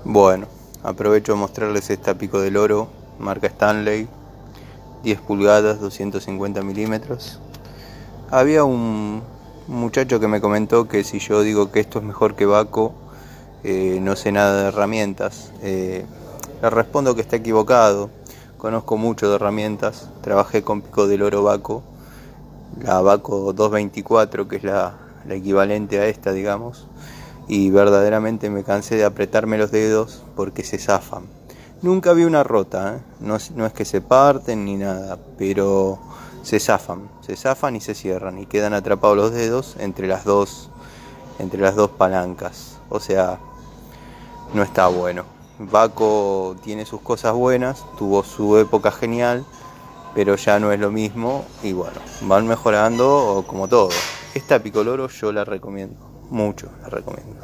Bueno, aprovecho a mostrarles esta pico del oro, marca Stanley, 10 pulgadas, 250 milímetros. Había un muchacho que me comentó que si yo digo que esto es mejor que Bahco, no sé nada de herramientas. Le respondo que está equivocado. Conozco mucho de herramientas, trabajé con pico del oro Bahco, la Bahco 224, que es la equivalente a esta, digamos, y verdaderamente me cansé de apretarme los dedos porque se zafan. Nunca vi una rota, ¿eh? No es que se parten ni nada, pero se zafan y se cierran y quedan atrapados los dedos entre las dos palancas. O sea, no está bueno. Bahco tiene sus cosas buenas, tuvo su época genial, pero ya no es lo mismo y bueno, van mejorando como todo. Esta picoloro yo la recomiendo, mucho la recomiendo.